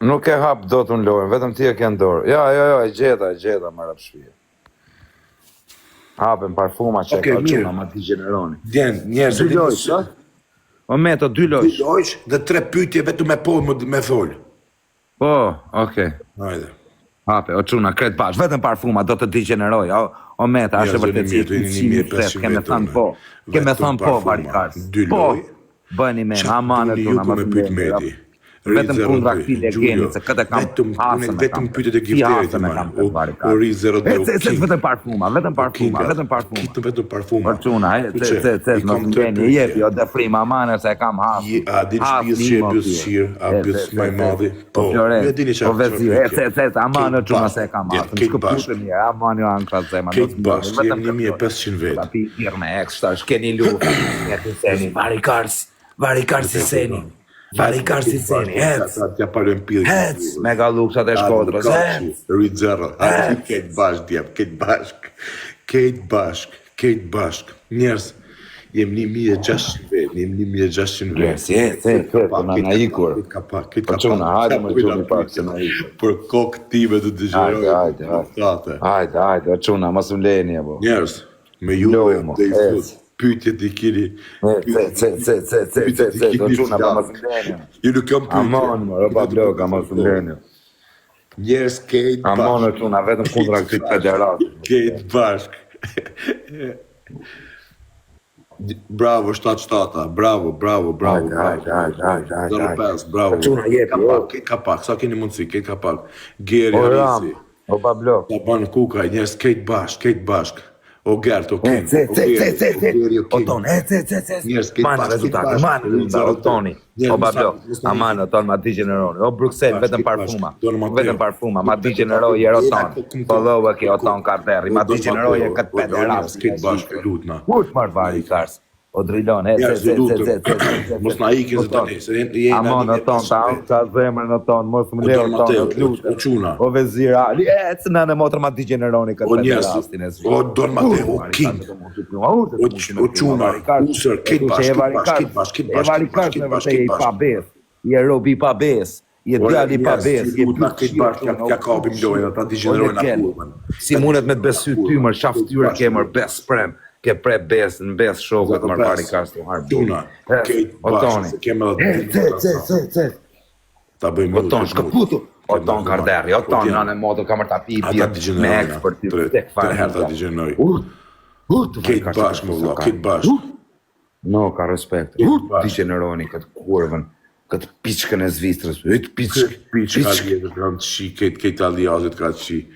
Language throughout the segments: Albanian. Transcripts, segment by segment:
Nuk e hap dot unë lojën, vetëm ti e ke në dorë. Ja, e gjeta, më rap shpije. Hapën parfuma që Okej, ka mirë. çuna, ma ti gjeneroni. Djen, njerëz, Dy lojsh, a? O me të dy dy lojsh. lojsh dhe 3 pyetje vetëm me po me fol. Po, okej. Hajde. Hape, o çuna, kret bash, vetëm parfuma do të digjeneroj. O meta, është e vërtet si keme thënë po. Keme thënë po, barikars. Dy Po, loj. bëni me, amane çuna, me pyet Medi. Vetëm kundra këtij legjeni, se këtë kam hasën. Vetëm pyetjet e gifterit man. O ri 02. Vetëm parfuma. Vetëm parfuma. Por çuna, mos më vjen jep, jo dhe frim amane se e kam hasë. A di shtëpisë që e bës shir, a bës më madhi. Po, e dini çfarë. Po vezi, amane çuna se e kam hasë. Nuk shkëputën mirë, amane ankra zemra. Kate Bash, jem 1500 vet. Papi firme eks tash keni luftë. Ja të seni, barikars i seni. Barikars i seni, hec. Ja parën pillë. Hec, me galluksat e Shkodrës. Hec. Rizero. Kate Bash, djep, Kate Bash. Njerëz, jem 1600 vet, jem 1600 vet. Na ikur. Këtë çuna, hajde më çuni pak se na ikur. Për kokë time të dëgjeroj. Hajde, çuna, mos më lejeni apo. Njerëz, me ju dhe i fut. Pyetjet i kiri. Do çuna pa mos më lejeni. Ju nuk kam pyetje. Amon, roba bloka, mos më lejeni. Njerëz, Kate Bash. Amon çuna, vetëm kundra këtij federat. Kate Bash. Bravo, 7-7, bravo. Hajde. 05, bravo. Çuna jepi. Kapak, sa keni mundësi, Kate Kapak. Geri Arisi. O ba blok. Ta ban kuka, njerëz, Kate Bash. O Gert, o Ken. O ton, manë rezultate, o toni, o bablo, amanë, o ton, ma di generoni, o Bruxelles, vetëm parfuma, ma di generoi e roton, followë ke o ton karteri, ma di generoi e këtë pederas. Kate Bash, lutna. Kush marrë vari kars? O drilon, Mos na ikin se tani, se jeni amon, o ton, ta zemrën o ton, mos më leo o ton, o çuna. o vezira, në në motër ma di generoni këtë pederastin e zhë. O Don Mateo, o King. O çuna, usër, Kate Bash. Je robi pa bes, je djali pa bes, je Kate Bash, ka kapim lojën, ata di generojnë në kurvën. Si mundet me të besy ty mër, shaftyre ke mër bes prem, ke pre bes, në bes shokët mër barikars të harë. Tuna, Kate Bash, se kemë edhe... Ta bëjmë... O ton, shkëputu. O ton karderi, o ton, në modo kamër ta pi, me eks për ty, tek farë. 3 herë ta digjenoj. Kate Bash, më vla, Kate Bash. No, ka respekt. Digeneroni këtë kurvën, këtë piçkën e Zvistrës. Piçka lijetët kanë të shi, Kate Aliazit ka të shi.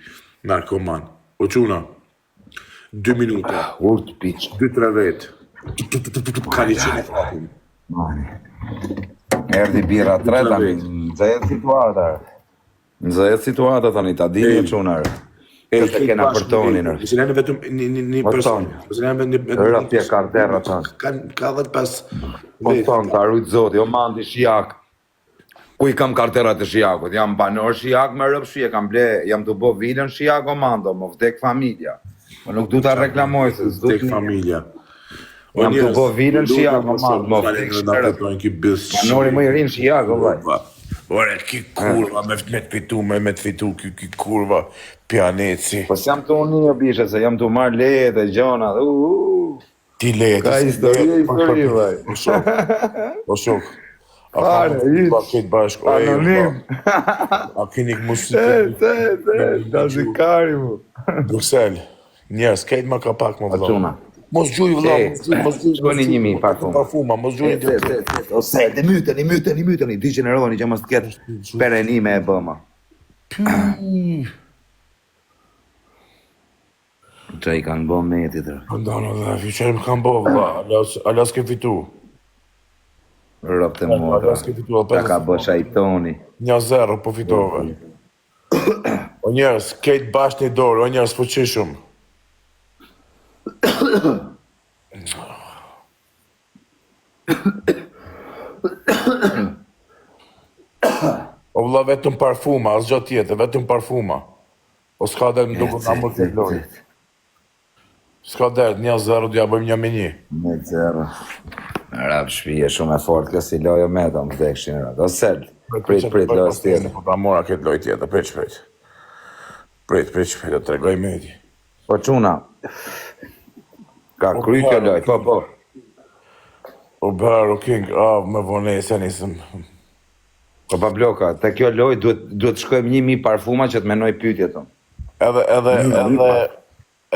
Narkoman. O çuna, 2 minuta. Urt piçkë. 2-3 vetë. Kali që në fatim. Erdi bira 3 tani, nëzëjet situata tani, ta dini çunar. Këtë kena për tonin. Se në vetëm një person. Rëpje karterra tanë. Ka 15 O tonë, ka rujtë zoti, o mandi shijak. Ku i kam karterat e shijakut? Jam banor shijak me rëp shije, kam ble, jam të bo vilën shijak o mando, më vdek familja. Më nuk du të reklamoj se s'du Vdek familja. Jam të bo vilën shijak o mando, më vdek shërët. Banori më i rinë shijak, o vaj. Ore, ki kurva, me të fitu, ki kurva, pjaneci. Po s'jam të unë një bishe, se jam të marrë leje dhe gjona, Ti leje. Ka histori, vaj. O shok. Pare, Kate Bash, anonim. A keni këmusë Da zikari mu. Bruxelles, njerës, Kate ma ka pak më vëlla. Quna. Mos gjuj vëlla, mos gjuj. Shkoni 1000 parfuma, mos gjuj. Ose, dhe myteni, digeneroni që mos të ketë perenime e bëma. Që i kanë bo meti tërë. Ndano dhe, që i më kanë bo vëlla, alas ke fitu. Rëpë të modra, ta ka bë shajtoni. 1-0 po fitove. O njerës, Kate Bash një dorë, o njerës po qishëm. O vëlla vetëm parfuma, as gjatë tjetë, vetëm parfuma. O s'ka dhe më duke nga më të lojë. S'ka dhe, 1-0 dhja bëjmë 1-1. 1-0. Rap shpije shumë e fort, kësi lojo me ta më vdekshin rap. O sel. Prit, lojës tjetër. Po ta mora këtë lojë tjetër, prit, do të tregoj medi. Po çuna. Ka kry kjo lojë, po. O Baro King, me vonesa nisëm. Po pa bloka, te kjo lojë duhet shkojmë 1000 parfuma që të menoj pyetje tonë.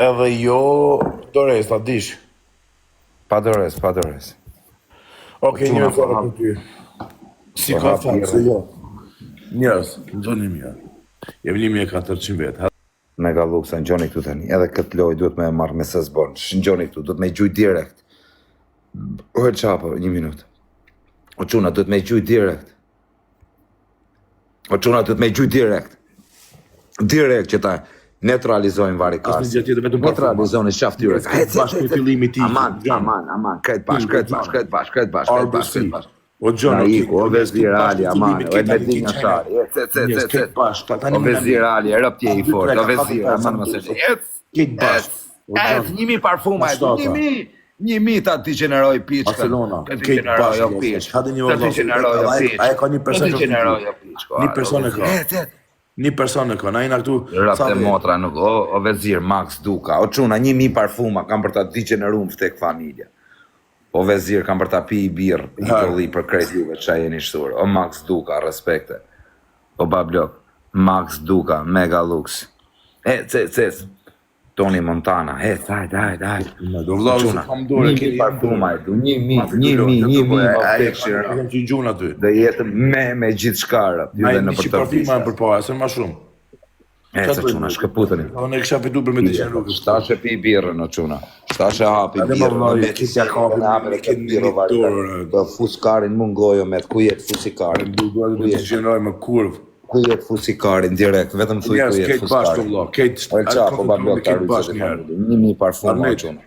Edhe jo Dores, ta dish. Pa Dores. Okej, njërës orë për ty. Si ka fakë, se jo. Njërës, në gjoni mirë. Jem 1400 vetë. Mega Lux, në gjoni këtu tani. Edhe këtë lojë duhet me marrë me së zbornë. Në gjoni këtu, duhet me gjuj direkt. O e qapo, 1 minutë. O quna, duhet me gjuj direkt. Direkt që ta neutralizojnë varikas. Neutralizojnë shaftyre. Aman, këtë bash. O Gjono, o vezir Ali, aman, o e medin në shari. O vezir Ali, e rëptje i fort, o vezir, aman më se që. Et, 1000 parfuma, 1000 ta t'i generoj piqë. Barcelona, Kate Bash, hadi një Një person e ka, na jena këtu... Rapte motra nuk, o vezir, Max Duka, o quna, 1000 parfuma kam për ta degeneru më vtek familja. O vezir, kam për ta pi i birë, i dolli për krejt juve që jeni shtur. O Max Duka, respekte. O Bablok, Max Duka, Mega Lux. Ces, Tony Montana, daj. Do vlau se kam dore, 1000 parfuma e du, 1000 Kem që i gjuna ty. Dhe jetë me gjithë shkarë. Na i 100 parfuma e përpara, se ma shumë. Se quna, shkëputëni. Unë e kisha fitu për me të qenë rrugës. Shtashe pi birë në quna. Shtashe hapi birë. Do fuskarin mungojo me ku jetë fusikarin. Duhet të gjenoj me kurvë. Ku jetë fusikarin direkt, vetëm thuj ku jetë fusikarin. O e qapo, bablok të arrujtë të familje. 1000 parfuma quna.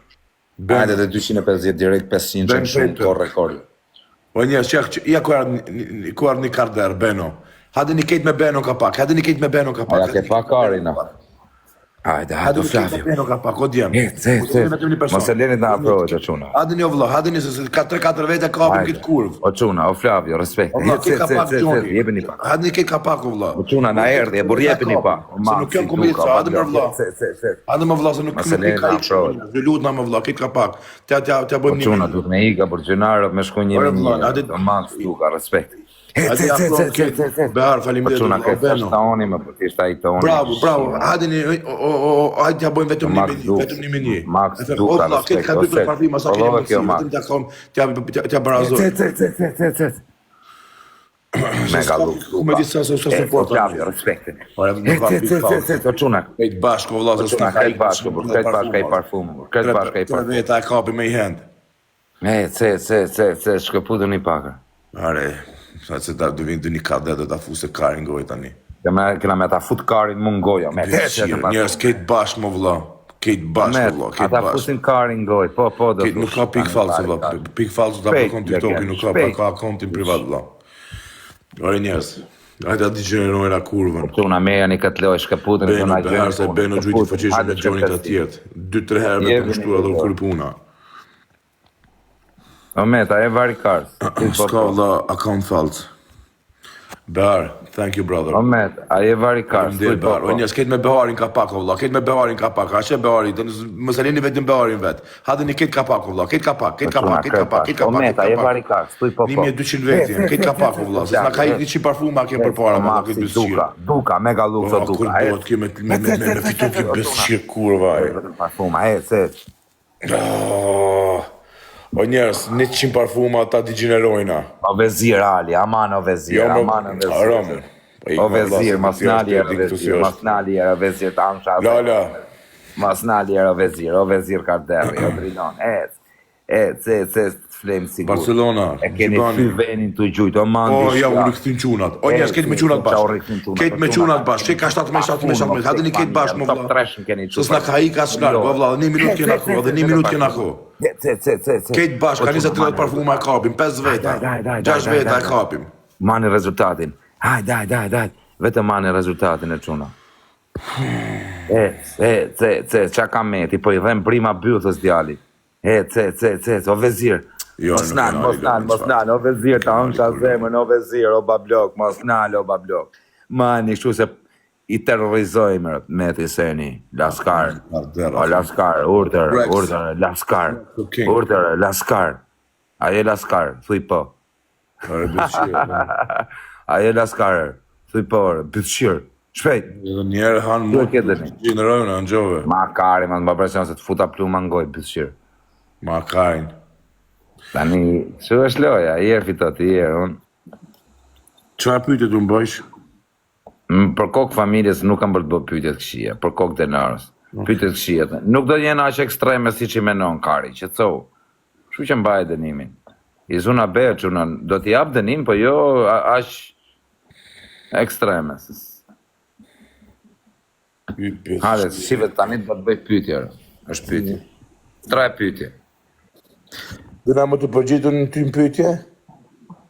Hajde dhe 250 direkt 500 që në shumë të rekordë. O njës, ja ku arë një karder, Beno. Hadi një kejt me Beno ka pak, Aja ke pak Arina. Hajde, Flavio. Hadi një Beno ka pak, o djemë. Mos e lenit në aprojët, o quna. Hadi një vlo, hadi një se 3-4 vete ka apëm këtë kurvë. O quna, o Flavio, respekt. Jepi një pak. Hadi një kejt ka pak, o vlo. O quna, na erdi, e bur jepi një pak. Se nuk jam kumit, hadi me vlo. Hadi me vlo, se nuk ka i qënë. Lut na me vlo, kejt ka pak. Tja bëjmë një. O quna, duhet me iga, për gjënarët me shku 1 o Max Duka, respekt. Behar, faleminderit. Quna, këtë është taoni me për tishta i taoni. Bravo, hajde t'ja bojmë vetëm 1 Max Duka, respekt. Këtë ka 2 parfima, sa t'ja barazoj. Mega Lux. Kume disa se së O Flavio, respekt. O quna. Këtë bashko, vëlla, se Këtë bashko i parfumë. Këtë bashko i parfumë. Veta e kapi me i hendë. Se, shkëputu një pakër. Are, sa që ta du vinë 1 kadet dhe ta fuse karin goj tani. Kena me ta fut karin më ngoja. Njërës, këtë bashkë më vëlla. Këtë bashkë më vëlla. Ata fusin karin goj, po. Këtë nuk ka pik falsë vëlla. Pik falsë ta për konti TikToki, nuk ka kontin privat vëlla. Are njërës, ajta di gjenerojnë a kurvën. Quna meja një këtë loj shkëputën. Beno, behar se Beno gjujti fëqishë me gjonit atjetë. 2-3 herë me të mështu edhe u kërpuna. O meta, e vari karës. Ska vëlla, account falsë. Behar, thank you brother. O met, a je vari karës. O njës, ketë me Beharin ka pak, o vëlla, ketë me Beharin ka pak, a që Beharin, më salini vetëm Beharin vetë. Hadë një ketë ka pak, o vëlla, ketë ka pak. O met, a je vari karës, tuj po. 1200 vetë, ketë ka pak, o vëlla, se s'na ka i 100 parfuma ke për para, më këtë bësqirë. Duka, Mega Lux o Duka. Kur do t'ke me fitu këtë bësqirë kurva, Parfuma, se. O njerës, 100 parfuma ta degenerojna. O vezir Ali, aman o vezir, O vezir, masnali era vezir të amsha. Lala. Masnali era o vezir Karderi, o Drilon, se flemë sigur. Barcelona, e keni fy venin të gjujt, o mandi shka. O, ja, u rikëthim qunat. O, njerës, ketë me qunat bashkë. Ketë me qunat bashkë, që ka 7 me, hadë një ketë bashkë, më vla. Se s'na ka i ka s'lar, o vla, 1 minut kena ko, dhe 1 minut kena ko. Ketë bashkë, ka 20-30 parfuma e kapim, 5 veta, 6 veta e kapim. Mani rezultatin. Daj, vetëm mani rezultatin e quna. Qa kam meti, po i dhem prima bythës djali. O vezir, Mos nal, o vezir, ta hëngsha zemën, o vezir, o bablok, mos nal, o bablok. Mani, kështu se i terrorizojmë me të seni, Laskar, o Laskar, urtër, Laskar, urtër, Laskar. Aje Laskar, thuj po. Aje Laskar, thuj po, bëtëshirë, shpejt. Njerë hanë mu, gjenerojnë në gjove. Ma kari, ma të më presion se të futa pluma në gojë, bëtëshirë. Ma karin. Tani, që është loja, i erë fitot, i erë, unë. Qa pyjtë të më bëjsh? Për kokë familjes nuk kam për të bërë pyjtjet këshia, për kokë denarës. Pyjtjet këshia, nuk do jena ashtë ekstreme si që i menon, kari, që të cohu. Shu që mbaj dënimin. I zuna bërë që unë, do t'i jap dënim, po jo ashtë ekstreme. Hale, shive tani do të bëj pyjtjer, është pyjtje. 3 pyjtje. Dhe na më të përgjitur në ty në pyjtje?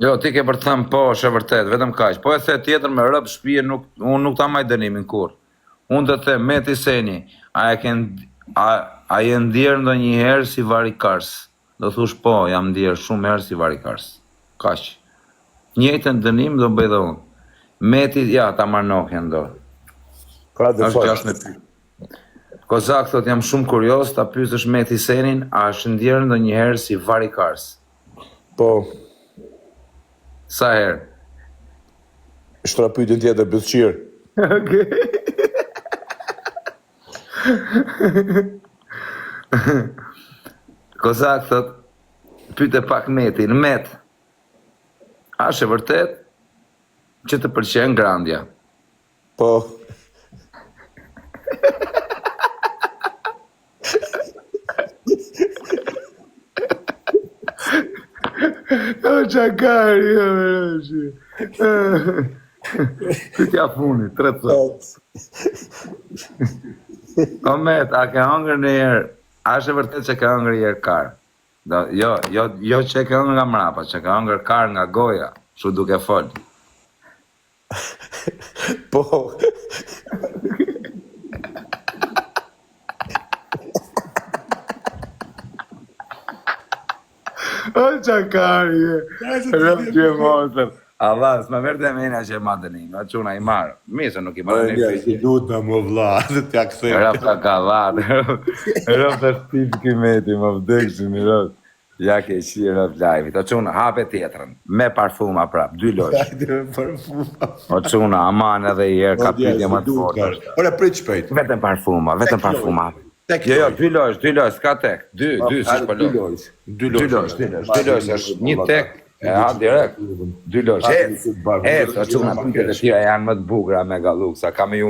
Jo, ti ke për të thëmë po, është e vërtet, vetëm kaq. Po e the tjetër me rëbë shpije, unë nuk ta maj dënimin kur. Unë të the, me t'i seni, a je ndjerë ndo njëherë si varikars? Do thush po, jam ndjerë shumë herë si varikars. Kaq. Njëjtën dënim do bëj dhe unë. Me t'i, ja, ta marnohja ndorë. Është 6 me pyjtë. Kozak thot jam shumë kurios, ta pyesësh me t'i senin, a është ndjerë ndo njëherë si varikars? Po. Sa herë? Shtra pyjtën tjetër, bëtëshirë. Kozak thot, pyte pak metin, met. A është e vërtet që të pëlqen grandja? Po. O qakari, o mërëshi. Pytja funit, 3 thot. O met, a ke hëngër në herë, a është e vërtet që ke hëngër i herë karë? Jo që ke hëngër nga mrapa, që ke hëngër karë nga goja, shu duke folë. Po. O qakari, rëmë që e mosëm. Allah, s'ma mërë dhe mena që e ma dënin, o quna i marë. Misë nuk i marë një Si duhet me më vla, dhe t'ja këthejmë. Rëmë të kavat, rëmë të shtif kimeti, më vdëkshim i rëmë. Ja ke qi rëmë live-it, o quna, hape tjetërën, me parfuma prap, 2 loqë. Hajde me parfuma. O quna, aman edhe i erë, ka pytje më të fortë. Ore, prit shpejt. Vetëm parfuma. Jo, 2 loqë, s'ka tek. 2, si shpëlloj. 2 loqë, është një tek, e ha direkt. 2 loqë. O quna, pytjet e tira janë më të bukra me galuksa, keni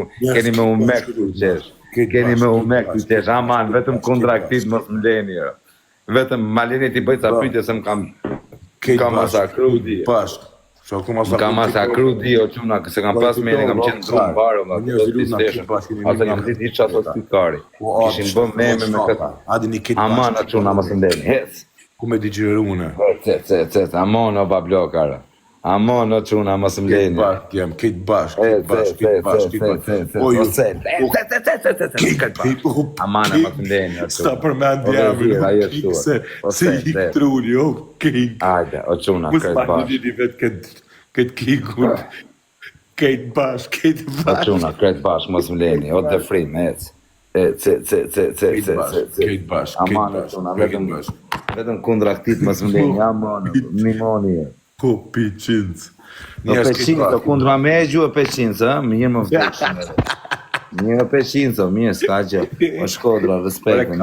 me ume këtu qesh. Keni me ume këtu qesh, aman, vetëm kontraktit mos më leni. Vetëm malini ti bëjt sa pytje se më kam masakru di. Më kam masakru di, o quna, se kam pas meni, kam qenë të më barë, ose kam dit i qato spikari. Kishin bëm meme me këtë. Aman, o quna, mos më leni. Hes. Ku me di gjerune. Amon, o bablokara. Amon, o quna, mos më leni. Kejt bashk. Amana, mos më leni. Sta përmend jemi, se i truni, o kejt. Ajde, o quna, kejt bashk. Kejt kikun. Kejt bashk. O quna, kejt bashk, mos më leni. O të frim, ec. Kejt bashk. Vetëm kundra këtit mos më leni. Amon, nimoni e. Po, piqinc. O peqinco, kundra me e gju e peqinco, mirë më vdekshme. Mirë peqinco, mirë, s'ka gjë. O shkodra, respekte.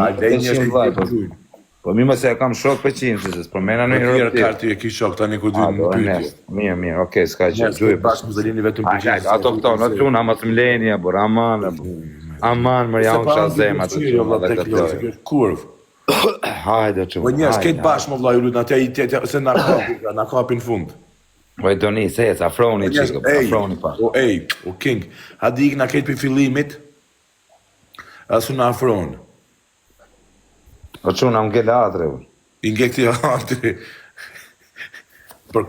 Po mirë më se e kam shok peqinco, se s'përmena në një Tjerë karti e ki shok, tani ku dy në pytje. Mirë, okej, s'ka gjë. Kejt bashk më zëllini vetëm piqinc. Ato këto, në quna, mos më leni, bur, aman, më janë qa zema që quna dhe këtë kurv. Hajde, quna. Po njerës, kejt bashk më vla ju lutë, se na kapin fund. Oj, Doni, se e, afroni qikë, afroni pa. O king, hadi ikna kejt për fillimit, asu na afron. O quna, më gëllë atre, bur. I nge këti atre, për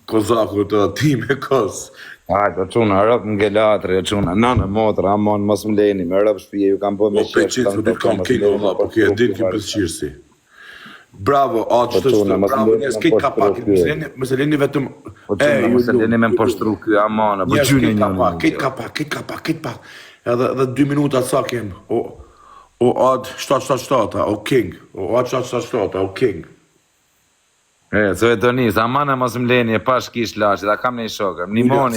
kozaku të ti me kos. Hajde, o quna, rëp më gëllë atre, o quna, nanë, motra, amon, mos më leni, me rëp shpije, ju kam po me qeshtë. O peqit, du të kam king, po kje, din ki pësqirësi. Bravo, atë shtë, bravo, njerës, këtë ka pak, mëse leni vetëm... Mëse leni me më poshtru kjo, amana, për gjyni një një. Këtë ka pak, edhe 2 minuta sa kem, o atë 777, o king, o atë 777, o king. Se vetonis, amana mos më leni, e pash kish lashit, a kam një shokër, më nimoni.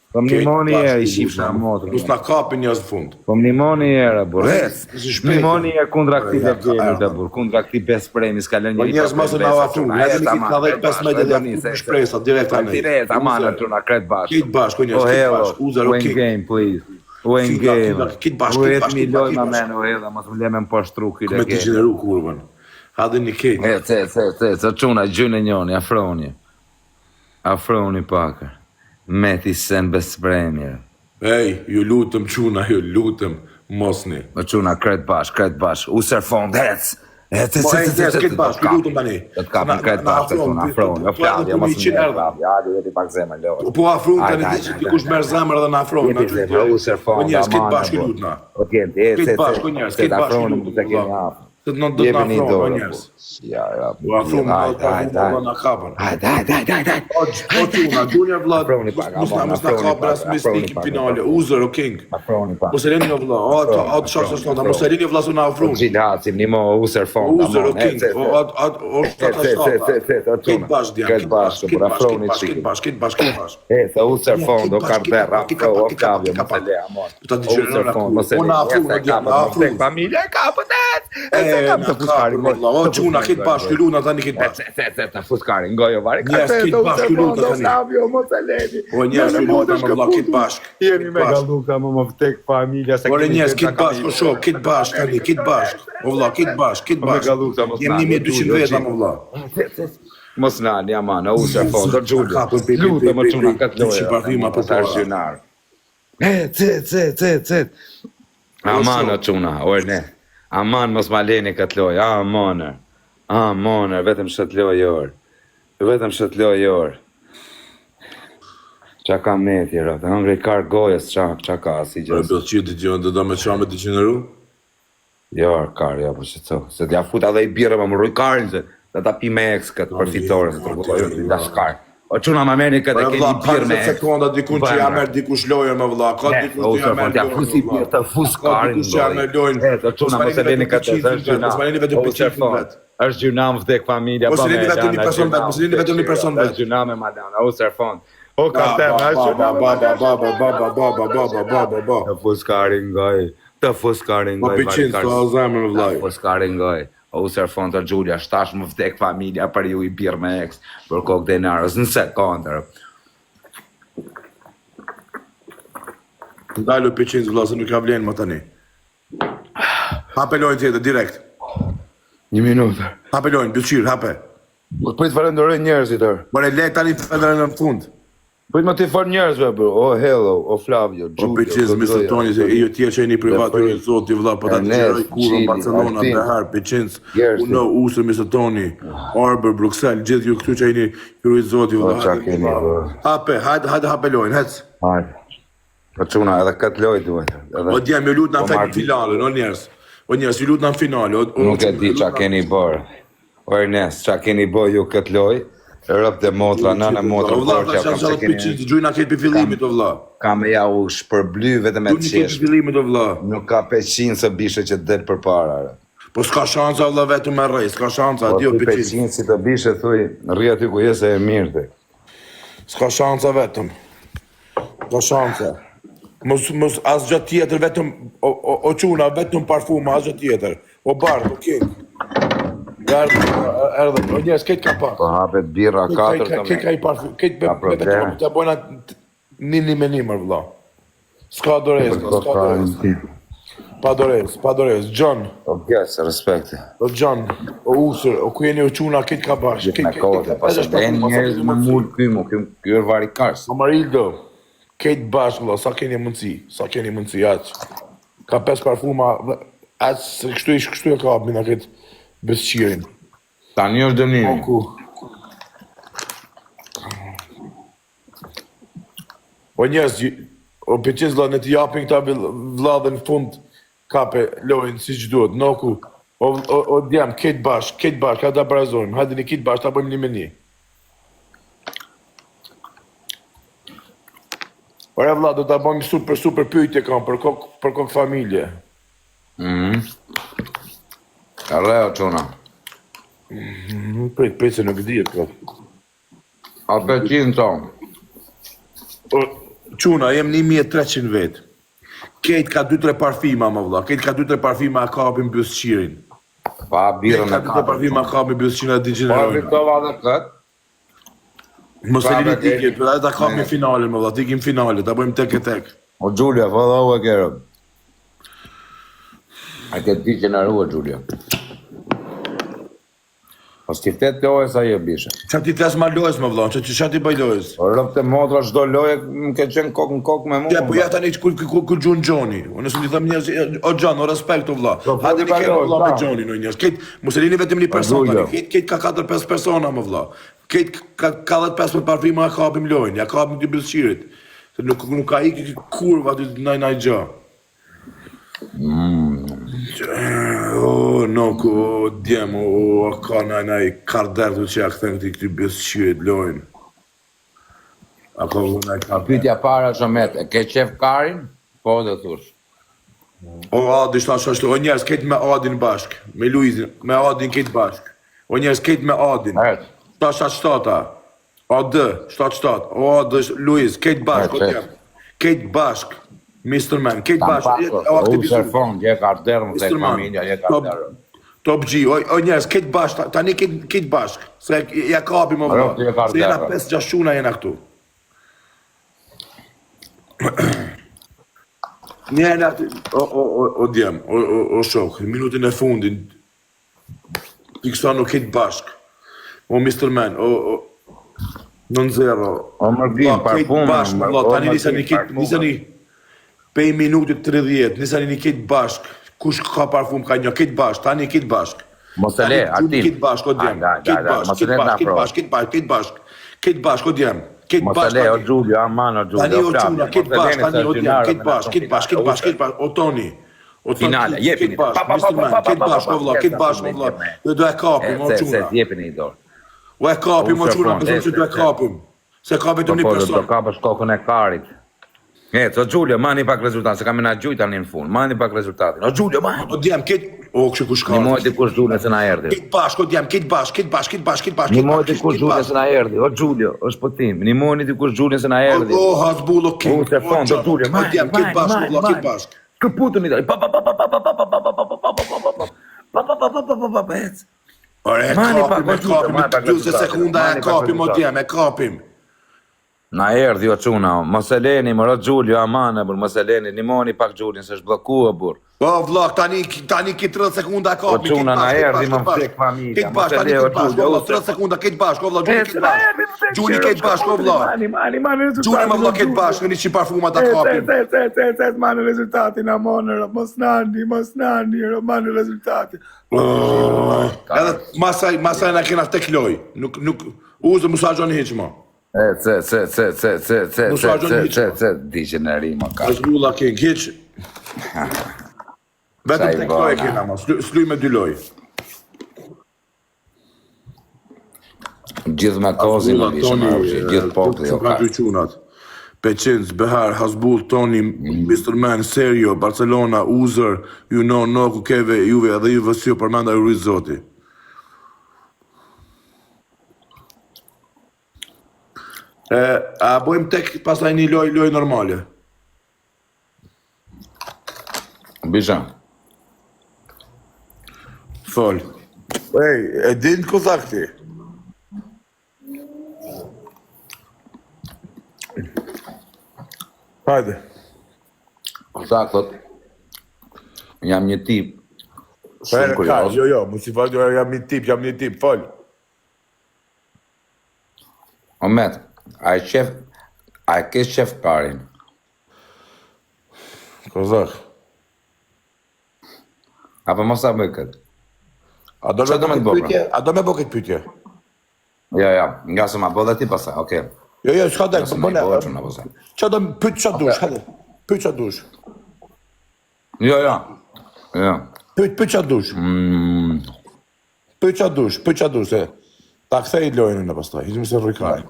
Po më nimoni e i shifra motër. Nus na kapin njës në fund. Po më nimoni e ra, bur. Më nimoni e kundra këti dhe bjeni të bur, kundra këti bes premi, s'ka lën një... Po njës mësë na afru, edhe një kitë ka dhe 15 dhe dhe shpresa, direkt anë. Direkt, amana të nga kretë bashkë. Kitë bashkë, njës, kitë bashkë, uzër, o king. Game, please. Wayne game. Kitë miloj ma men, o hedha, mos më leme më poshtru këtë game. Këme të gjeneru kurvën. Hadhe një kitë. Se quna, gjyne njoni, afroni. Afroni pakër. Meti sen bes premjer. Ej, ju lutëm quna, ju lutëm, mosni. Më quna, kret bash, user fond, hec. Këtë bash, ju lutëm tani. Të të kapin kret bash, të quna, afroni. O Flavia, mos më njerë, Flavia, adi veti pak zemër, lojë. Po afroni tani, dhe që të kush merë zemër dhe në afroni. Jeti zemër, user fond, amana. Këtë bash, ju lutëna. O tjenti, këtë bash, këtë bash, ju lutëm. Të në do të në afronë, njërës. U afronë, në kapën. Hajde. O quna, Junior Vlad, mos në kapën asë me stikin finale. Uzer, o king. Mos e rinjë o Vlad, atë shakë së mos e rinjë o Vlad së në afronë. Gjilë hacim, një mo user fond. Uzer, o king, o shtatë. Këtë bash, Dian, këtë bash. Se user fond, o karter, rafko, o kavjo, mos e le, amon. User fond, mos e le, familja e kapët, O quna, këtë bashkë, këtë luna tani këtë bashkë. Të fuskari, ngojo vari. Njerës, këtë bashkë, këtë luna tani. O njerës, këtë luna më vla, këtë bashkë. Jeni me galuka, më vtek familja. O njerës, këtë bashkë, o shok, këtë bashkë tani, këtë bashkë. O vla, këtë bashkë, këtë bashkë. Jem 1200 veta më vla. Mos nani, amana, user fond, o gjullu. Lutë më quna këtë loja. Cet. Amana quna, orne. Aman mos ma leni këtë lojë, amanër, vetëm shët lojë orë. Qa ka me tjera, të hëngri karë gojës, qa ka si gjësë. Bëllë që të gjënë të do me qa me të qeneru? Jorë, karë, po që co, se t'ja futa dhe i birë, më rrujë karën, se dhe ta pi me eks këtë përfitore, se të rrujë të dash karë. O quna ma meni këtë e keni birë me eks. Sekonda dikun që ja merë dikush lojën me vëlla, ka dikush që ja merë lojën. Të fus karën lojën. O quna mos e leni këtë, është gjunam vdek familja. Mos e leni vetëm një person vetë. është gjunam e madana, o serfon. O kapten, është gjunam e madana. Të fus karën goj. Të fus karën goj. Po pëqinë, të alzheimer vëllaj. Të fus karën goj. O serfon të Gjulia, shtash më vdek familja për ju i birë me eks, për kokë denarës, në sekundër. Ndalë pëqinë, vëlla, se nuk ka vlenë më tani. Hape lojnë tjetër, direkt. 1 minutë. Hape lojnë, bëllqirë, hape. Pëjtë farendore njerëzit tërë. Bërë, le tani farendore në fund. Pëjtë më të farë njerëzve, bro. O hello, o Flavio, Gjulio. O pëqinë, Mr. Tony, se i tje që e një privat, i zoti vëlla, për ta të qëroj kurën, Barcelona, Behar, pëqinë, unë, usër, Mr. Tony, Arbor, Bruxelles, gjithë ju këtu që e një i zoti vëlla. Hape, hajde hape lojnë, hec. Hajde. Po quna, edhe këtë lojë duhet. O djem, ju lutë në fejtë finale, no njerës. O njerës, ju lutë në finale. Nuk e di qa keni bërë. O Ernest, qa keni bërë ju këtë lojë? Rëp dhe motra, nënë motra. O vla, ta shanë pëqinë, gjujna këtë për fillimit, o vla. Ka me ja u shpërbly vetëm e të qeshë. Për fillimit, o vla. Nuk ka peqinë se bishe që të delë për para. Po s'ka shansa, vla, vetëm me rej, s'ka shansa, adio peqinë. Po peqinë si të bishe, thuj, rria ty ku jese e mirë të. S'ka shansa vetëm. S'ka shansa. Mos as gjatë tjetër, vetëm, o quna, vetëm parfuma, as gjatë tjetër. O bardë, o kik. Erdhe, o njerës, këtë ka pak. Po hapet birra, 4 të me. Këtë ka i parfum, këtë të bojna një me njëmër, vla. S'ka dorez, pa dorez, John. O gjesë, respekte. O John, o usër, o ku jeni o quna, këtë ka bash. Këtë me kote, pas e den njerës më mullë kymo, kjo është vari kars. Amarildo, këtë bash, vla, sa keni mundësi, aqë. Ka 5 parfuma, aqë, se kështu e ka mina këtë besqirin. Ta një është dënimi. Oku. O njerës, o pëqizla në të japin këta vladhe në fund kape lojnë si që duhet. Noku, O djam, ketë bashk, ka da barazojmë. Hajde një ketë bashk, ta bëjmë një me një. Ore vlla, do ta bëjmë super pyetje kam për kokë familje. Arreo, quna. Prit se nuk dihet kot. A për qinë tonë. Quna, jem 1300 vetë. Kejt ka 2-3 parfima, më vlla. Kejt ka 2-3 parfima a kapim bjusqirin. Pa birën e Kejt ka 2-3 parfima a kapim bjusqirin e diginerojnë. Pa vitova dhe këtë. Mos e lini tiket, për da kapim finale, më vlla. Tikim finale, ta bëjmë tek e tek. O Gjulja, fa dhe u e kërëm. A këtë digeneru e Gjulja. O s'ti ftet të ojës a je bishe. Qa ti tes ma lojës, më vlla, qa ti bëj lojës? O rëpë të modra shdo loje, më ke qenë kokë në kokë me mu. Ja, po ja tani kur gjunë Gjoni. Unë së më thëm njës, o Gjon, o respekt, o vlla. Hadi një kërë vlla me Gjoni, në njës. Mos e lini vetëm një person, kejt ka 4-5 persona, më vlla. Kejt ka 15 parfima a kapim lojnë, ja kapim të bjusqirit. Nuk ka iki kurva të naj gjë. Nuk, djem, ka naj karderdu që ja këthen këti bjusqirit lojnë. Pytja para Shomet, e ke qef karin? Po dhe thush. O Adi shtu, o njerës ketë me Adin bashk, me Luizin, me Adin ketë bashk. O njerës ketë me Adin. 7-7-7, Adi, 7-7, o Adi, Luiz, ketë bashk, o njerë. Ketë bashk, Mr. Man, ketë bashk. U shërfon, je karderën, dhe familja, je karderën. Top G, o njerës, ketë bashk, tani ketë bashk. Se ja kapim o vla, se jena 5-6 shuna jena këtu. Njena, o djem, o shok, minutin e fundin, Piksano ketë bashk, o Mr. Man, o 9-0, o mërgim, parfumë, tani nisani, pej minutit 30, nisani një ketë bashk, kush ka parfum ka një, ketë bashk, tani ketë bashk. Mos e le, Artin. Ketë bashk, o djem, ketë bashk, o djem. Mos e le, o Gjulio, aman, o Gjulio. Tani o Gjuna, ketë bashk, tani o djem, ketë bashk, o Toni. Finale, jepini. Ketë bashk, o vla, dhe do e kapim, o Gjuna. Se jepini i dorë. O e kapim, o Gjuna, pëzëm që do e kapim. Se kapim të një person. Do kapësh kokën e karit. E, o Gjulio, mani pak rezultatin, se kam e na gjujt tani në fund, mani pak rezultatin. O Gjulio, mani. O djem, ketë, o kështë kush ka. Një mojt i kush Gjulio se na erdi. Ketë bashk, o djem, ketë bashk. Një mojt i kush Gjulio se na erdi, o Gjulio, është pëtim. Një mojt i kush Gjulio se na erdi. O, Hasbullo, ketë. O, se fond, o Gjulio, mani, ketë bashk. Këputu një dojë, Ore, e kapim, 20 sekunda e kapim, o djem, e kapim. Na erdi o quna, mos e leni, më rëtë Gjulio, amane, bur, mos e leni, nimoni pak Gjulin, se është blokua, bur. O, vlog, tani ki 30 sekunda e kapim. O quna, na erdi, më vdek familja, ketë bashk, tani ketë bashk, o vlog, 30 sekunda, ketë bashk, o vlog, Gjuli ketë bashk, o vlog. Gjuli më vlog ketë bashk, në një që parfumat a kapim. Se, mani rezultatin, amonër, mos nani, mani rezultatin. Edhe masaj në kena tek loj, nuk, uzë musa gjoni heqma. Se, digeneri më ka. është bulla ke heq, vetëm tek loj e kena ma, s'luj me 2 loj. Gjithë me kozin më bishë më rëgjë, gjithë popli o ka. Peqenc, Behar, Hasbull, Toni, Mr. Man, Serio, Barcelona, Uzer, ju Noku, Keve, Juve, edhe ju vësio përmenda ju Ruiz Zoti. A bojmë tek pasaj një loj normale? Bisha. Fol. Ej, e din ku tha këti? Hajde. Sa thot, jam një tip, shumë kurioz. Jo, mu si fal, jam një tip, fol. Omet, a e ke qef karin? Kozak. Apo mos sa bëj këtë? A do me bo këtë pytje? Ja, nga se ma bo dhe ti pasaj, okej. Jo, s'ka dhe, bëne. Qa do pyt qa dush, hajde. Pyt qa dush. Jo. Pyet qa dush. Pyet qa dush, se ta kthej lojën në pastaj, hiqim se rrikaj.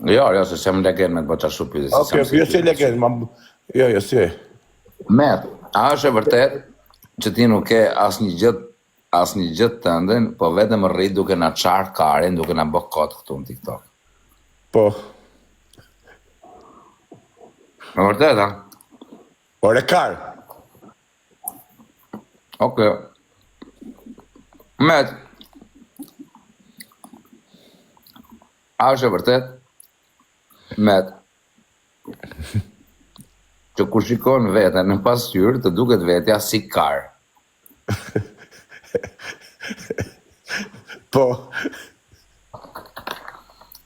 Jo, se sem legend me të bëqa shupit. Okej, jo se legend, jo, si. Met, a është e vërtet që ti nuk ke asnjë gjë të ndën, po vetëm rrit duke na qarë karin, duke na bë kot këtu në TikTok. Po. Me vërtet, a? Po rekar. Okej. Met, a është e vërtet? Met, që kur shikon veten në pasqyrë të duket vetja si kar. Po.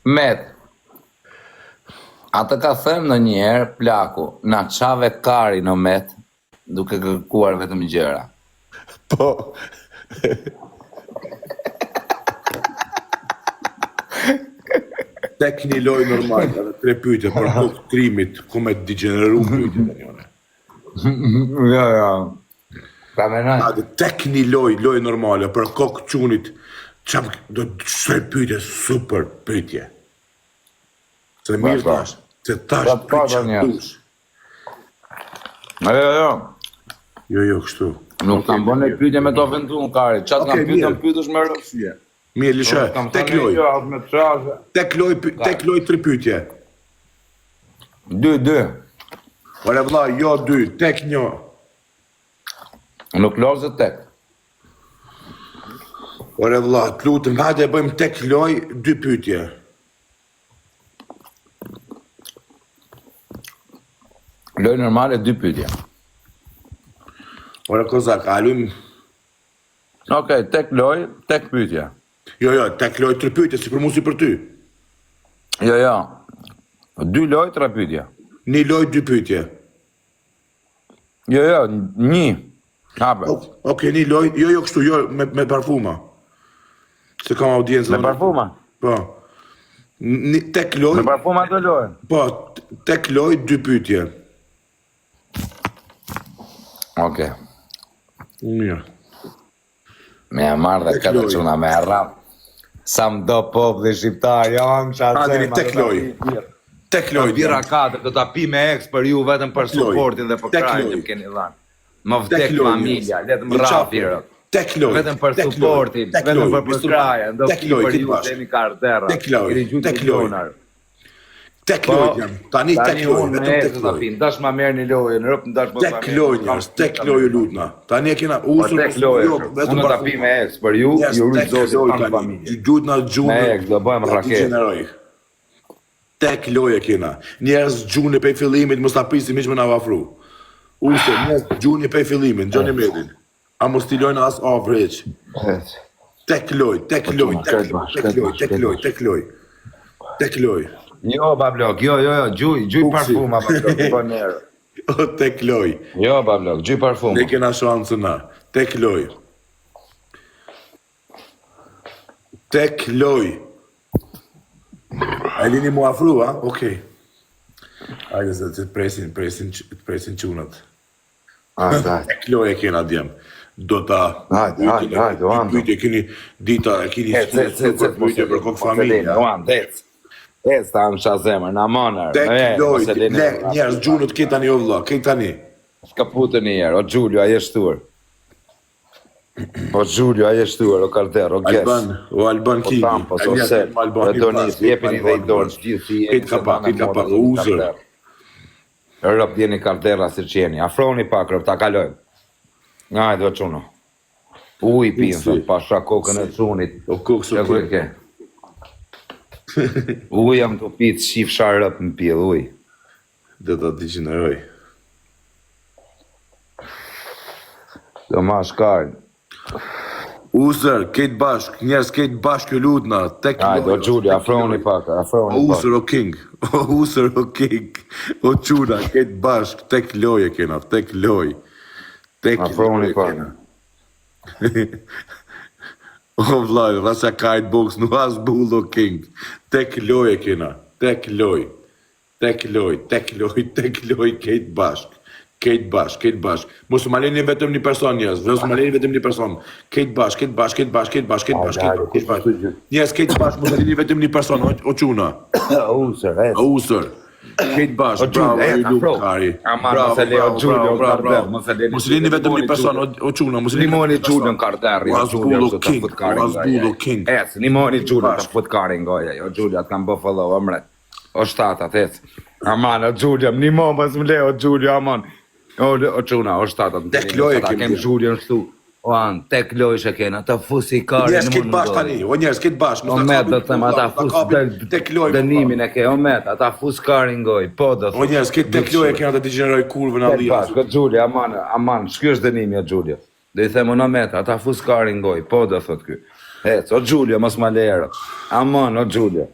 Met, atë ka thënë ndonjëherë plaku, na çave kari në met, duke kërkuar vetëm gjëra. Po. Tek një loj normal, edhe 3 pyetje, për kokë trimit, ku me degeneru pyetje në njone. Ja. Pa menaj. Tek një loj normale, për kokë qunit, qam do të shtre pyetje, super pyetje. Se mirë tash, se tash pyetje dush. Jo. Jo, kështu. Nuk kam bënë pyetje me të vendu në kari, qatë kam pyetësh me rëfsje. Mirë, lishe, tek loj. Tek loj 3 pyetje. 2. Ore vlla, jo 2, tek 1. Nuk lozë tek. Ore vlla, të lutem, hajde bëjmë tek loj 2 pyetje. Loj normale 2 pyetje. Ore kozak, alujmë... Okej, tek loj, tek pyetje. Jo, tek loj 3 pyetje, si për mu si për ty. Jo. 2 loj, 3 pyetje. 1 loj 2 pyetje. Jo, 1. Hape. Okej, 1 loj, jo kështu, jo me parfuma. Se kam audiencë. Me parfuma? Po. Tek loj... Me parfuma të lojën? Po, tek loj 2 pyetje. Okej. Mirë. Me e marrë dhe këtë quna me e rap. Sa më do populli shqiptar, janë që atë zemë. Tek loj. Tek loj. Bira 4, do t'a pi me eks për ju vetëm për supportin dhe për krajnë që më keni dhanë. Më vdek familja, letëm rafirë. Tek loj. Vetëm për supportin, vetëm për krajnë, do pi për ju dhe mi kartera. Tek loj. Tek loj jam, tani tek loj, vetëm tek loj. Ndash ma merë një lojë, në rëpë ndash më tek loj njërës, tek loj lutna. Tani e kena usur tek loj, unë t'a pi me eks për ju, ju rrë zotit kanë familje. Duhet nga gjunë, me eks, do bëjmë raket. Tek loj e kena. Njerës gjunë pej fillimit, mos t'a prisi miq me nga vafru. Use, njerës gjunë pej fillimit, Gjoni Medin. A mos t'i lojnë as average. Tek loj. Jo, bablok, jo, gjuj parfuma, bablok, për njerë. O, tek loj. Jo, bablok, gjuj parfuma. Ne kena shansë na. Tek loj. Tek loj. A lini mu afru, a? Okej. Ajde se të presin qunat. Tek loj e kena djem. Do ta... Hajde, Pyjtë e kini dita, e kini pyjtë për kokë familja. Ta më shazemër, në monër. Tek loj, njerës gjunët këtë tani o vla, këtë tani. Shka putë njerë, o Gjulio, a jeshtuar. O Karter, o Ges. O Alban Kingi. O Tampos, o Sel, o Donis, jepini dhe i dorë, gjithë këtë ka pak, o uzër. Rëp djeni Kartera si qeni, afroni pak rëp, ta kalojmë. Ngajde, o quno. Uj pinë, pasha kokën e qunit. O kokë së përë. Uj jam të pitë shif sharëp në pjellë, uj. Dhe ta degeneroj. Do ma shkarnë. Usër, këtë bashk, njerës këtë bashk e lutna. Ajde, o Gjulli, afroni pak. O usër, o king. O quna, këtë bashk, tek loj e kena, tek loj. Afroni pak. O vlaj, rasa kajt box, nuk as bull o king. Tek loj e kena, tek loj, kejt bashk. Kejt bashk. Mos më leni vetëm një person njerëz, vetëm një person. Kejt bashk. Njerëz kejt bashk, mos më leni vetëm një person, o çuna. Usër. Kejt bashk, bravo, ju lukari. Bravo. Mos leni vetëm një person, o çuna, mos leni Limoni Julian Carterri, Azbullo King. Limoni Julian të futkarin goja, o Julia të kam Buffalo, omret. O shtatat, aman, o Julia, një momës më le, o Julia, aman. O çuna, o shtatat. Tek lojë kem Julian shtu. O an, tek lojë që kena, ata fusi karin. Njerëz këtë bashkë tani, o njerëz këtë bashkë. O met, do të them, ata fus tek lojë. Dënimin e ke, o met, ata fus karin goj, po do të. O njerëz këtë tek lojë kena të degeneroj kurvën allia. O Julia, aman, shky është dënimi o Julia. Do i them, o met, ata fus karin goj, po do thot ky. O Julia, mos ma lero. Aman, o Julia.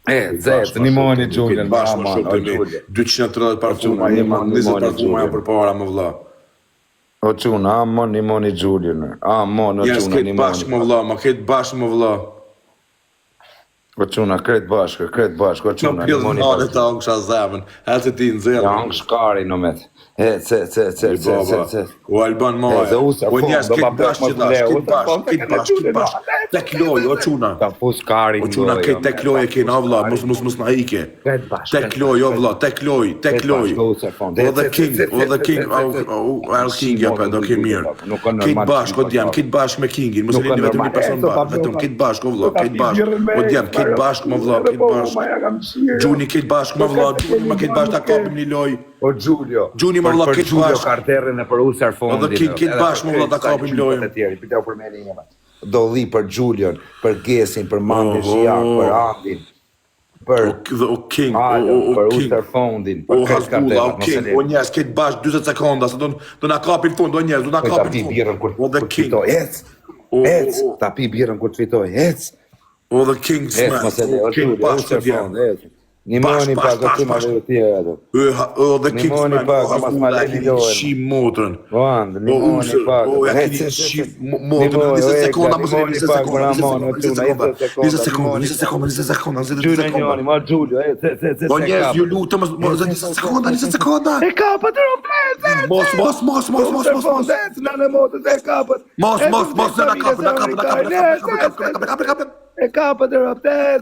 Zet, nimoni Julian, aman, o Julia. 230 parfuma, 20 parfuma janë për para më vëlla. O çuna, amon nimoni Julian. Amon, o çuna nimoni. Këtë bashkë më vëlla. O çuna, kret bashkë, o çuna nimoni. Në pjellë ta ongësha zemën, hëtë ti në zërë. Ja, ongë shkari në met. O Alban Maja, o njerës këtë bashkë që dash, këtë bashkë. Tek lojë, o çuna. Ta fus kari O çuna, këtë tek lojë ke në vëlla, mos na ike. Tek lojë, o vëlla, tek lojë. O the king, Al King japë, do ke mirë. Këtë bashkë, o djem, këtë bashkë me Kingin, mos e lini vetëm një person bashkë, vetëm këtë bashkë, o vëlla, këtë bashkë. O djem, këtë bashkë, më vëlla, këtë bashkë. Gjuni këtë bashkë, më vëlla, gjuni më këtë bashkë ta kapim një lojë. O Giulio. Gjuni më vëlla këtë bashkë. Karterën e për usar fondin. O dhe këtë bashkë më vëlla ta kapim lojën. Piteu për me një. Do li për Julian, për Gesin, për Mandin Shiak, për Andin. O King, për usar fondin. O Hasbulla, o King, o njerës këtë bashkë 20 sekonda, se do na kapin fund, o njerës, do na kapin fund. O the King. Ec, ta pi birën kur të fitoj, ec. O the King's man, o King bashkë të vjenë. Nimoni pa gëtuma dhe tjera. O the King's man, o Hasbulla e kini shim motrën. O usër, o e kini shim motrën. 20 sekonda, mësë 20 sekonda. Gjuni, ma Giulio, O njerës, ju lutë, 20 sekonda. E kapët e romplet! Mos. E kapët e romplet!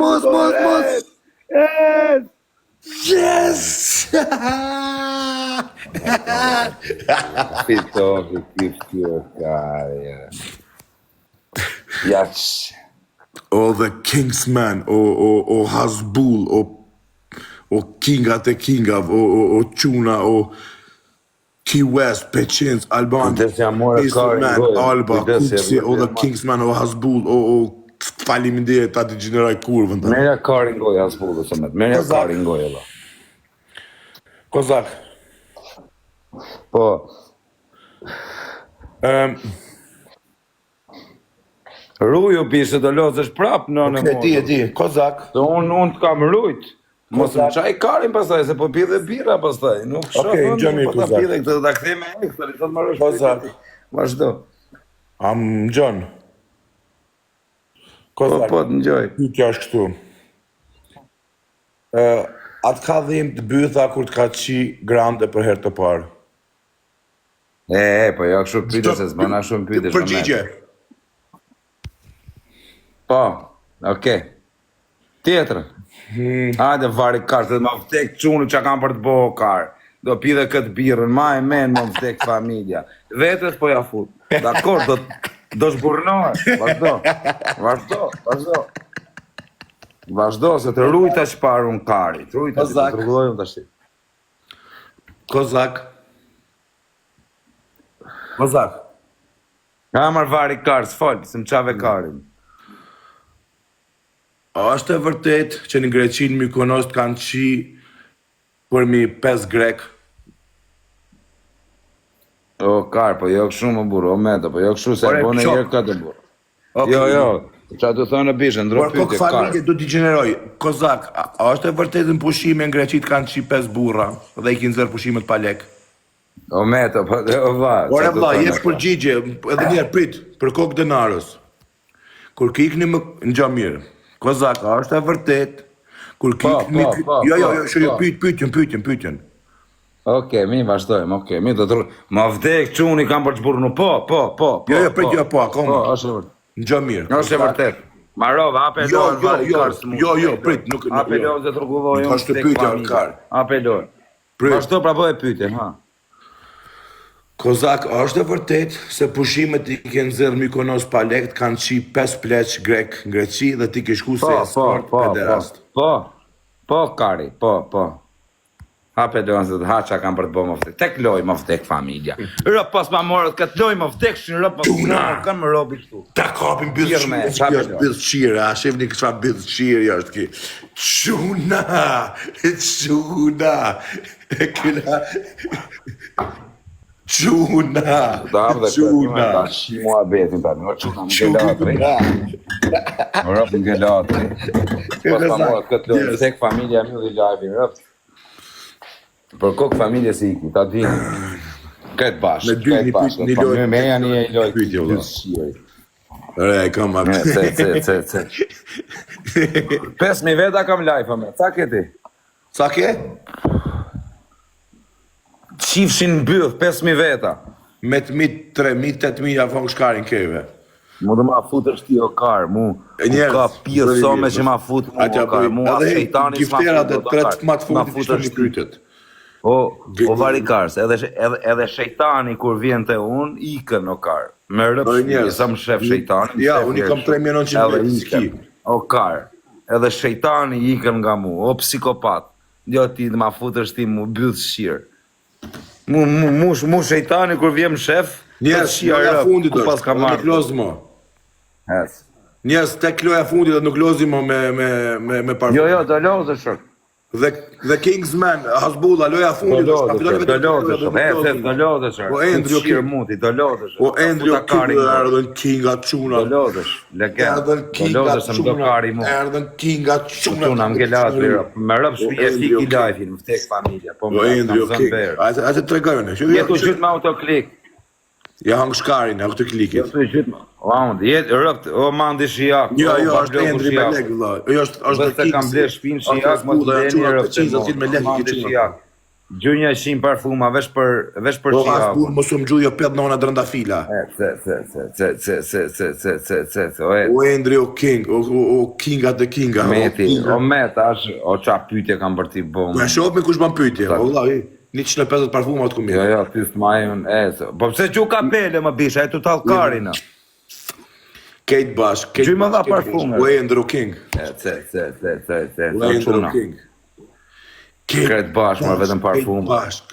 Mos. Yes! Fitovi, kare. Jaq. O the King's man, o Hasbull, o Kinga te Kinga, o Quna, o Key West, Pecins, Alban, Alba, Kupsi, o the King's man, o Hasbull, o faleminderit ta degeneroj kurvën. Merja karin goja Hasbull, merja karin goja. Kozak. Po. Ruju pisë do lozësh prap në E di, Kozak. Unë të kam rujt. Mos më qaj karin pastaj, se po pidhe bira pastaj. Nuk shofën, po ta pidhe këtë, ta këthi me ekstra, i thot marrë Kozak. Vazhdo. Gjon. Kozak. Po, të njoj. Pyetja është kështu. Atë ka dhimbë të bytha kur të ka qi grande për herë të parë. Po jo kështu pyte se s'bana shumë pyte. Përgjigje. Po, okej. Tjetër. Hajde vari karë, se ma vdek qunu që kam për të bohë karë. Do pide këtë birën, ma e men më vdek familja. Vetës po ja fut. Dakor, do shburnohet. Vazhdo, se të rujta që parë unë kari. Rujta që të rrugdojnë të ashti. Kozak. Ka marrë vari karë, s'folë, se më qave karin. A është e vërtet që në Greqinë Mykonos kanë qi për mi 5 grek? O, karë, po jo këshu më burë, o meta, po jo këshu se e bone jërë këtë burë. Jo, qa të thonë në bishë, ndro pytje, Por familje do t'i gjeneroj. Kozak, a është e vërtet në pushime në Greqit kanë qi 5 burra dhe i kinë zërë pushimet pa lek? O meta, po o va. Ore vla, jesh përgjigje, edhe njerë prit, për kokë denarës. Kur kikni më në gjamirë, Kozak, a është e vërtet, kur kikni... Jo, pyetjen. Okej, mi vazhdojmë, okej, mi do të ma vdek çuni kam për të burnu, po. Jo, prit, jo, po, akoma. Po, është e vërtet. Në mirë. Është e vërtet. Marova, apelon, Jo, prit, nuk... Apelon dhe tërguvoj unë të pyetja, Kar. Apelon. Vazhdo pra po e pyetje, ha. Kozak, është e vërtet se pushimet i ke nxjerr Mykonos pa lekt kanë qi 5 pleq grek në Greqi dhe ti ke shku se sport pederast. Po, Kari, po. Apelon se të haqa kam për të bo më vdek. Tek loj më vdek familja. Rëp pas ma morët këtë loj më vdek shin rëp pas kanë më robi këtu. Ta kapim bidhëshqire, a shifni kësa bidhëshqire është ki. Quna, Quna. Mua betin ta në quna rëp në gelatri. Pas ma morët këtë loj më vdek familja mi dhe lajvin rëp. Për kokë familje si iku, ta dini. Këtë bashkë, një lojë. Me janë një lojë pyetje, këtë. Re, kam ma... Ce. 5.000 veta kam live, me. Ca ke ti? Ca ke? Qifshin bëth, 5.000 veta. Me të mitë 3.000, 8.000 afon shkarin keve. Mu dhe ma futë është ti o kar, mu ka pjë some që ma futë mu o kar, mu a shejtani s'ma futë o kar. Ma futë është ti. O varikars, edhe shejtani kur vjen te unë, ikën o kar. Me rëpë, sa më shef shejtani. Ja, unë i kam 3.900 vetë ski. O kar, edhe shejtani ikën nga mu, o psikopat. Jo ti dhe ma futë është ti mu bëdhë shirë. Mu shejtani kur vjen shef, njes, loja fundit është, dhe nuk lozë mo. Njes, tek loja fundit dhe nuk lozë mo me parfum. Jo, do lozë shërë. Dhe Kingsman, Hasbulla, loja fundit është, do lodhësh, o Endrio King, erdhen Kinga Quna, erdhen Kinga Quna, erdhen Kinga Quna, Quna më gelat, me rëpë shpije fiki lajfin, më tek familja, po më kam zënë berë. A të tregojnë, jetu gjithë me autoklik. Ja hangë shkarin, a këtë klikit. Jetë rëpt, o mandi shijak. Jo, është Endri me lek, vëlla. Dhe se kam ble shpin shijak, më të deni rëpt. Gjunja shim parfuma, vesh për shijak. O hasbur, mos më gjujo 5 nona drënda fila. O Endri, o King, o Kinga dhe Kinga. Meti, o Meta, o qa pytje kam për ti bo. Me shop me kush ban pytje, o vëlla, 150 parfuma të kumir. Jo, ty s'ma e unë, po pëse që kapele më bisha, e të talë karina. Kate Bash, o Endro King. O Endro King. Kate Bash, më vetëm parfuma. Kate Bash.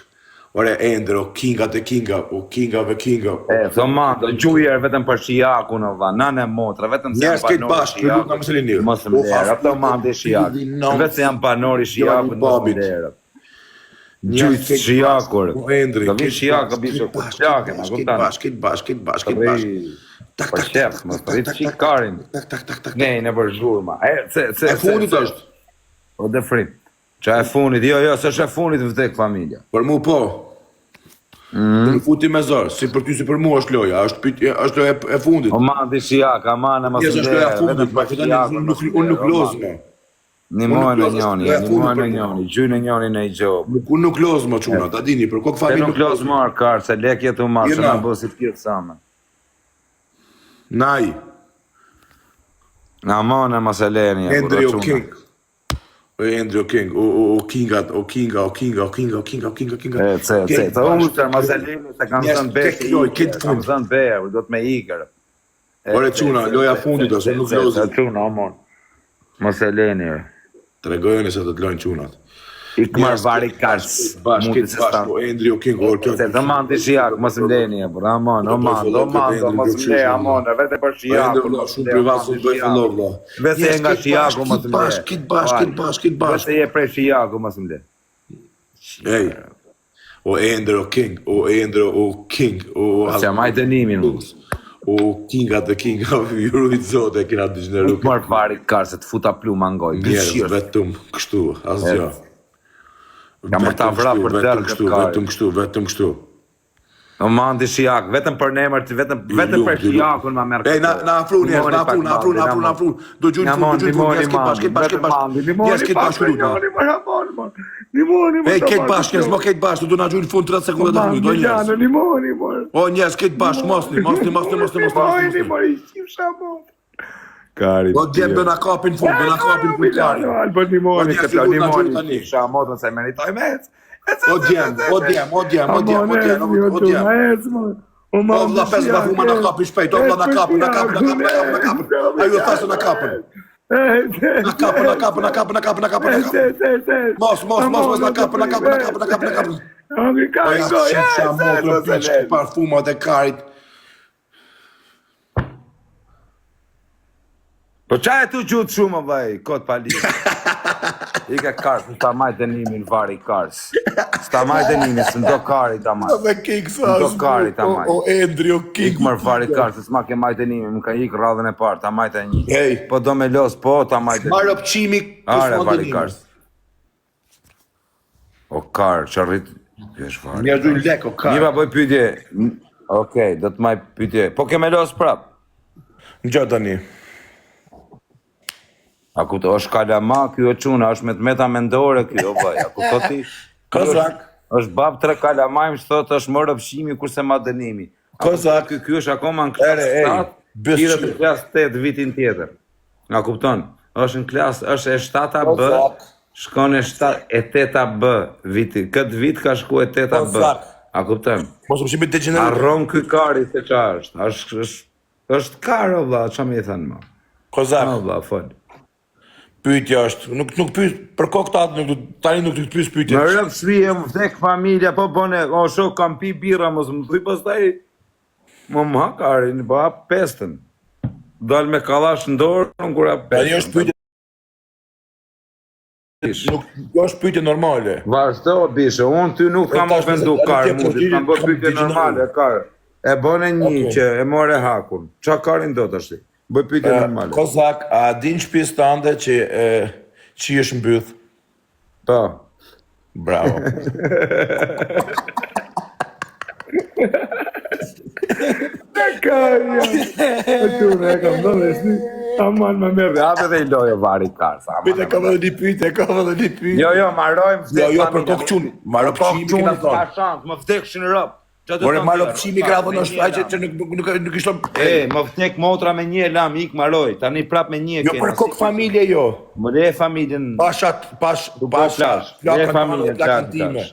Ore, Endro, Kinga të Kinga, o Kinga ve Kinga. Thë mando, gjujer vetëm për shijaku në va, nane motra, vetëm se janë panori shijaku. Mos më lera, ato mandi shijaku. Vetë se janë panori shijaku, mos më lera. Gjujtë shijakur. O Endri. Do vinë shijak, do bisho për shjake, ma këtanë. Kate Bash. Për shef, më të rritë shikarin. Nej, në për zhurma. E funit është. O dhe frit. Qa e funit, jo, së është e funit vdek familja. Për mu po. Në futi me zorë, si për ty si për mu është loja, është loja e fundit. O mandi shijak, amana më së loja e fundit, unë nuk lozë me. Një mojë në njoni, gjyë në njoni në i gjobë. Unë nuk lozë më quna, ta dini, për kokë familë nuk lozë marë, karë, se lekje të marë, se në bësit kjetë samë. Naj. Në amane më se lenje, Endrio King. Endrio King, o Kinga. Të umëtër më se lenje, se kam zënë berë, do të me ikër. Ore quna, loja fundit është, nuk lozë. Quna, amon. Më se lenje. Tregojnë se të të lojnë qunat. Ikmar vari kars. Bashkë, o Endrio King, o kjo. Se të mandi shijak, më së mdeni e, bërë, amon, më së mdeni, amon, vete për shijak. Shumë privat, shumë bëjë fëllovë. Vete e nga shijak, më së mdeni. Kit bashkë. Vete e prej shijak, më së mdeni. Ej, o Endrio King, o King, o... Se majtë nimin, mu. O Kinga dhe Kinga, jurujt zote, kina të gjëneru. Nuk marë vari kar, se të futa plu mangoj. Njerës, vetëm kështu, asgjë. Ka më ta vra për dërë këtë kare. Vetëm kështu. O mandi shijak, vetëm për nemër, vetëm për shijakun ma merë këtë. Na afru njerës, na afru. Do gjujnë fund, njerës këtë bashkë. Njerës këtë bashkë lutë. Ej, këtë bashkë, njerës, mo këtë bashkë, do na gjujnë fund 30 sekundet të fund, o njerës. O njerës, këtë bashkë, mosni. Kari. O djemë do na kapin fund, kari. Nimoni, shamotën se meritoj mec. O djem. O vla 5 nga fuma na kapin shpejt, o vla na kapin. Ajo thasë na kapin. Na kapin. Mos na kapin. Oja qipësha motrë, piqë, parfumat e karit. Po qa e tu gjutë shumë, vaj, kotë pali. Ike kars, s'ta maj dënimin vari kars. S'ta maj dënimin, s'ndo kari ta maj. S'ndo kari ta maj. O Endri, o Kik. Ik mërë vari kars, s'ma ke maj dënimin, më ka ik radhën e parë, ta maj të një. Po do me los, po, ta maj dënimin. Marë pëqimi, are, vari kars. O kar, që rrit, jesh vari. Një dujnë lek, o kar. Një pa boj pytje, okej, do të maj pytje. Po ke me los prap? Në gjatë tani. A ku të është kalama, kjo e quna, është me të meta mendore kjo, vaj, a ku të ti? Kozak. është bab 3 kalamajmë, që thotë është mërë pëshimi kurse ma dënimi. Kozak. Kjo është akoma në klasë 7, tira të klasë 8 vitin tjetër. A kupton? është në klasë, është e 7-a B, shkon e 8-a B viti. Këtë vit ka shku e 8-a B. A kupton? Mos më shimi të gjenerit. Arron ky kari se qa është. është karo, vla, qa me i thënë ma. Kozak. Vla, fol. Pyetja është, nuk pyet për koktat, tani nuk të pyes pyetje. Më rëp shvije, më vdek familja, po bone, o shok, kam pi bira, mos më thuj pastaj, më hakarin, po hap pestën. Dal me kallash në dorë, nuk kur hap pestën. Tani është pyetje. Nuk është pyetje normale. Vazhdo, bishe, unë ty nuk kam ofendu karë mundit, kam bë pyetje normale, karë. E bone një që e more hakun, qa karin do të ashti? Bëj pyetje normale. Kozak, a din shtëpisë tënde që është mbyth? Po. Bravo. Karja. Tu ne kam dëllëshni. Aman më merë. Hape dhe i lojë vari karës. Pyte ka vëllë një pyte, Jo, marrojmë vdek familja. Jo, për kokçun. Marë pëqimi kena thonë. Ka shansë, më vdekshin rëpë. More marë pëqimi kena thonë është faqe që nuk ishtë... Më vdek motra me një lam, ik maroj. Tani prap me një kena. Jo, për kokë familje jo. Më le familjen...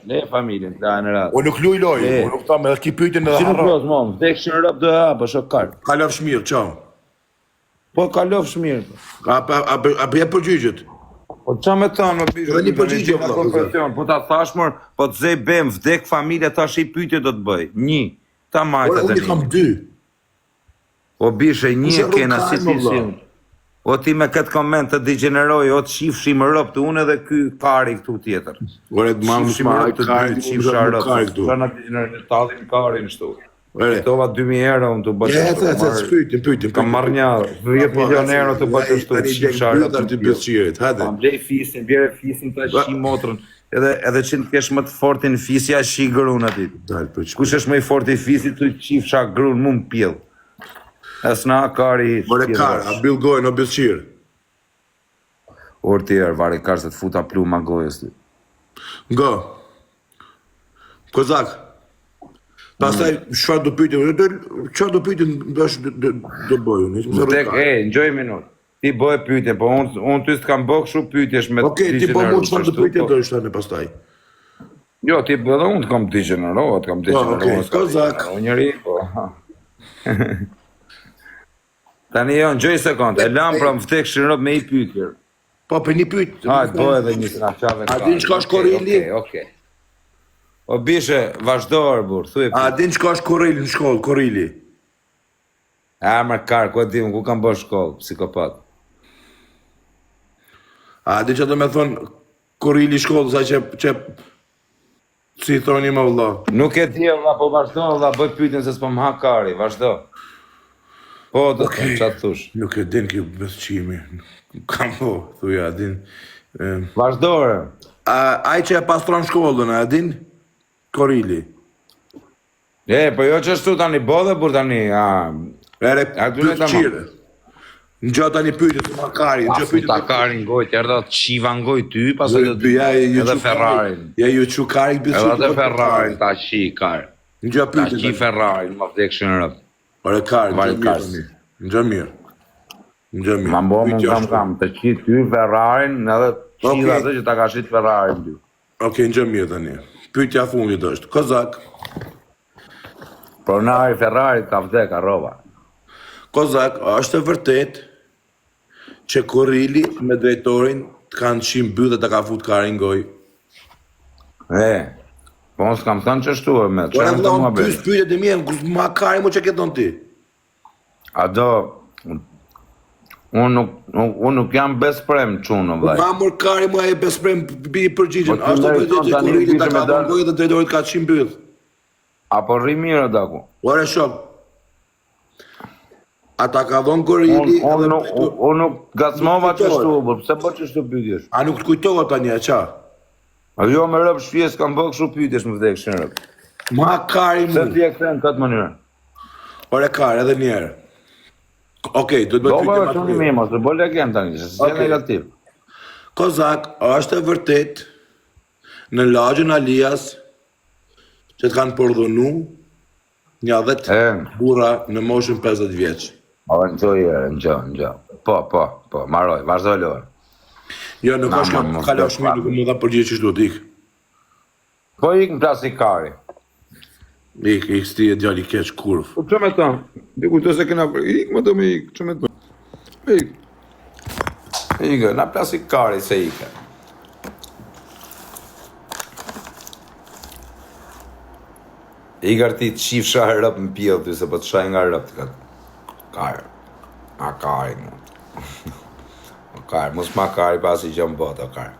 Le familjen, në ratë. O nuk luj loj, o nuk thamë edhe ki pyjtën edhe harro. Si nuk lojë, mom, vdekshin rëpë dhe hapë, është o kartë. Kalov shmirë, qao. Po, kalov shmirë. A bëje përgjygjët? Po qa me thonë, më bishë, një përgjigje, po ta thashmër, po të zej bem, vdek familja, ta shi pyetje do të bëj. 1, ta majta të një. Unë kam 2. Po bishë, 1 kena si fisim. O ti me këtë koment të degeneroj, o të shifshi më rëpë të unë edhe ky kari këtu tjetër. Ore të mamë shma kari të shifsha rëpë. Qa në degeneroj, të talin kari në shtu. Tova 2000 euro unë të bëtë pyjtin. Kam marrë një 10 milion euro të bëtë shtu të shifsha rëpë. Kam blej fisin, bjere fisin të shi motrën. Edhe që në kesh më të fortin fisja, shi grun atit. Kush është më i forti fisi të shifsha grun mu më pjellë. Esna kari... Vare karë, a bil gojnë, o bil qirë. Orë tjerë, vare karë se të futa plu ma gojës të. Ngo. Kozak. Pastaj, shfar do pyjtë, qëfar do pyjtë do bëjë? Vdek, njoj minut. Ti bëjë pyjtë, po unë ty s'kam bëjë këshu pyjtësh me të Okej, ti po mu qëfar do pyjtë do ishtë në pastaj? Jo, ti bëjë dhe unë të kam të generohet, Okej, Kozak. Unë njëri, po... Tani jo, në gjoj sekund, e lam pra më vdek shërëp me i pytjer. Po, për një pytë. Hajtë, bëj edhe një të nashave në A din qka është korili? Okej. O bishe, vazhdojë, burë, thuj e pytë. A din qka është korili në shkollë, korili? A, mërë karë, ku e dim, ku kam bërë shkollë, psikopat. A din që do me thonë korili shkollë, sa që... Si thoni më vëlla? Nuk e di, vëlla, po vazhdojë, vëlla, bëj pytjen se s'po më ha kari, vazhdojë. Po, do të thonë, qatë thush. Nuk e din kjo besqimi. Kam po, thuja, din. Vazhdore. Aj që e pastron shkollën, a din? Korili. Po jo që shtu tani, bodhe bur tani, Ere, pyet qire. Në gjë tani pyetje të Makari, në gjë pyetje ta Karin gojt, erdha Shiva ngoj ty, pastaj do të edhe Ferrarin. Ja ju çu Kari bëj. Edhe Ferrarin ta qi Kar. Në gjë pyetje. Ta qi Ferrarin, më vdekshin rrot. Ore Kari, në gjë mirë. Në gjë mirë. Ma mbo më kam të qi ty Ferrarin, edhe qila atë që ta ka shit Ferrarin ty. Okej, në gjë mirë tani. Pyetja fundit është, Kozak. Pronari Ferrarit ka vdek arrova. Kozak, është e vërtet që Korili me drejtorin të kanë qim byll dhe të ka fut Karin goj? Po unë s'kam thënë që shtu e me, që në të mua bërë. Pyetjet e mija, ma Kari mo që keton ti? Ado, unë nuk jam besprem qunë, vlaj. Ma mor Kari mo e besprem bi përgjigjen, është e vërtet që Korili të ka fut goj dhe drejtorit ka qim byll? Apo rri mirë, daku. Ore shok, ata ka dhonë Korili... Unë nuk gacmova që shtu, pëse po që shtu pytjesh? A nuk të kujtova tani, e qa? A jo me rëpë shpjes kam bëgë shu pytjesh më vdekshin rëpë. Ma Kari mu... Se ti e këtë në këtë mënyrë? Ore Kari, edhe njerë. Okej, do të bëjt pytje ma të mirë. Mos të bëllë e kemë tani, se si negativ. Kozak, është e vërtet në lagjën Alias që të kanë përdhunu një 10 burra në moshën 50 vjeç. Në gjo. Po, maroj, vazhdoj lojë. Jo, nuk është kalosh mirë, nuk më dha përgjigje që shdo t'ik. Po ik në plasë i Kari. Ik s'ti e djali keq kurv. Po që me ta? Dhe kujto se kena për, ik më të me ik, që me ta? Ik, në plasë i Kari se ike. Ik arti të shif shah rëp në pjellë ty, se po të shaj nga rëp të këtë. Kari. Kari, mos ma Kari pasi që më botë, Kari.